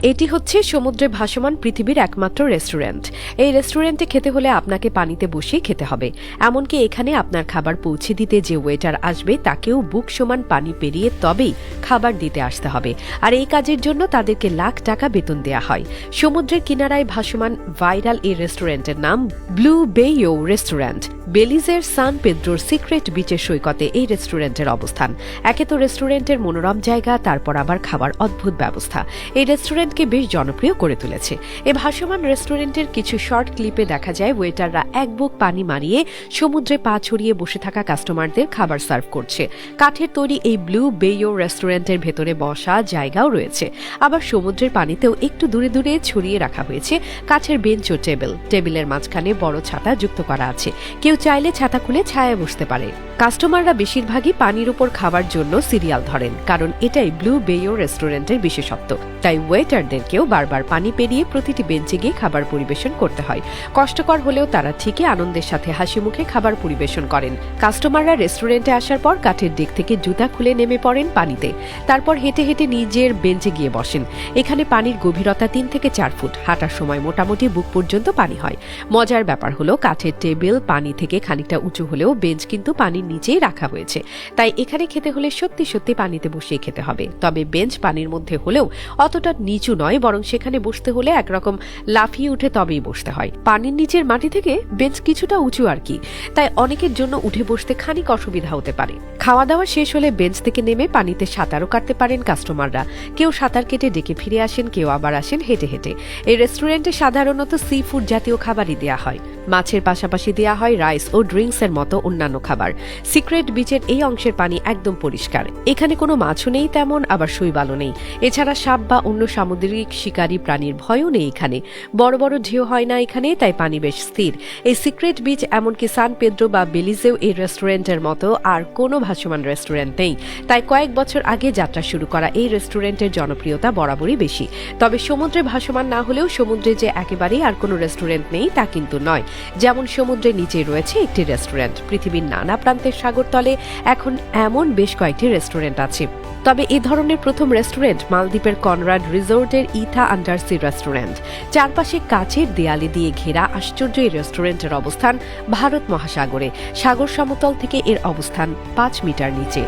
এটি হচ্ছে সমুদ্রে ভাসমান পৃথিবীর একমাত্র রেস্টুরেন্ট। এই রেস্টুরেন্টে খেতে হলে আপনাকে পানিতে বসেই খেতে হবে। এমনকি এখানে আপনার খাবার পৌঁছে দিতে যে ওয়েটার আসবে তাকেও বুক সমান পানি পেরিয়ে তবেই খাবার দিতে আসতে হবে। আর এই কাজের জন্য তাদেরকে লাখ টাকা বেতন দেয়া হয়। সমুদ্রের কিনারায় ভাসমান ভাইরাল এই রেস্টুরেন্টের নাম ব্লু বেইও রেস্টুরেন্ট। বেলিজের সান পেদ্রোর সিক্রেট বিচের সৈকতে এই রেস্টুরেন্টের অবস্থান। একে তো রেস্টুরেন্টের মনোরম জায়গা, তারপর আবার খাবার অদ্ভুত ব্যবস্থা এই রেস্টুরেন্টকে বেশ জনপ্রিয় করে তুলেছে। এই ভাসমান রেস্টুরেন্টের কিছু শর্ট ক্লিপে দেখা যায় ওয়েটাররা এক বুক পানি মারিয়ে সমুদ্রে পা ছড়িয়ে বসে থাকা কাস্টমারদের খাবার সার্ভ করছে। কাঠের তৈরি এই ব্লু বেইও রেস্টুরেন্টের ভেতরে বসা জায়গাও রয়েছে। আবার সমুদ্রের পানিতেও একটু দূরে দূরে ছড়িয়ে রাখা হয়েছে কাঠের বেঞ্চ ও টেবিলের মাঝখানে বড় ছাতা যুক্ত করা আছে। কেউ চাইলে ছাতা খুলে ছায়ায় বসতে পারে। কাস্টমাররা বেশিরভাগই পানির উপর খাবার জন্য সিরিয়াল ধরেন, কারণ এটাই ব্লু বেইও রেস্টুরেন্টের বিশেষত্ব। তাই ওয়েটারদেরকেও বারবার পানি পেরিয়ে প্রতিটি বেঞ্চে গিয়ে খাবার পরিবেশন করতে হয়। কষ্টকর হলেও তারা ঠিকই আনন্দের সাথে হাসি মুখে খাবার পরিবেশন করেন। কাস্টমাররা রেস্টুরেন্টে আসার পর কাঠের ডেক থেকে জুতা খুলে নেমে পড়েন পানিতে, তারপর হেঁটে হেঁটে নিজের বেঞ্চে গিয়ে বসেন। এখানে পানির গভীরতা 3 থেকে 4 ফুট। হাঁটার সময় মোটামুটি বুক পর্যন্ত পানি হয়। মজার ব্যাপার হলো কাঠের টেবিল পানি থেকে খানিকটা উঁচু হলেও বেঞ্চ কিন্তু পানির নিচেই রাখা হয়েছে। তাই এখানে খেতে হলে সত্যি সত্যি পানিতে বসিয়ে খেতে হবে। তবে বেঞ্চ পানির মধ্যে হলেও অতটা নিচু নয়, বরং সেখানে বসতে হলে একরকম লাফিয়ে উঠে তবেই বসতে হয়। পানির নিচের মাটি থেকে বেঞ্চ কিছুটা উঁচু আর কি, তাই অনেকের জন্য উঠে বসতে খানিক অসুবিধা হতে পারে। খাওয়া দাওয়া শেষ হলে বেঞ্চ থেকে নেমে পানিতে সাঁতারও কাটতে পারেন কাস্টমাররা। কেউ সাঁতার কেটে ডেকে ফিরে আসেন, কেউ আবার আসেন হেঁটে হেঁটে। এই রেস্টুরেন্টে সাধারণত সি ফুড জাতীয় খাবারই দেয়া হয়। মাছের পাশাপাশি দেয়া হয় রাইস ও ড্রিঙ্কস এর মতো অন্যান্য খাবার। সিক্রেট বিচের এই অংশের পানি একদম পরিষ্কার। এখানে কোনো মাছও নেই তেমন, আবার শৈবালও নেই। এছাড়া সাপ বা অন্য সামুদ্রিক শিকারী প্রাণীর ভয়ও নেই এখানে। বড় বড় ঢেউ হয় না এখানে, তাই পানি বেশ স্থির। এই সিক্রেট বিচ এমনকি সান পেদ্রো বা বেলিজেও এই রেস্টুরেন্টের মতো আর কোনো ভাসমান রেস্টুরেন্ট নেই। তাই কয়েক বছর আগে যাত্রা শুরু করা এই রেস্টুরেন্টের জনপ্রিয়তা বরাবরই বেশি। তবে সমুদ্রে ভাসমান না হলেও সমুদ্রে যে একেবারেই আর কোনো রেস্টুরেন্ট নেই তা কিন্তু নয়। যেমন সমুদ্রের নিচে রয়েছে একটি রেস্টুরেন্ট। পৃথিবীর নানা প্রান্তের সাগরতলে এখন এমন বেশ কয়েকটি রেস্টুরেন্ট আছে। তবে এই ধরনের প্রথম রেস্টুরেন্ট মালদ্বীপের কনরাড রিসোর্টের ইথা আন্ডারসি রেস্টুরেন্ট। চারপাশে কাচের দেয়ালে দিয়ে ঘেরা আশ্চর্য এই রেস্টুরেন্টের অবস্থান ভারত মহাসাগরে। সাগর সমতল থেকে এর অবস্থান 5 মিটার নিচে।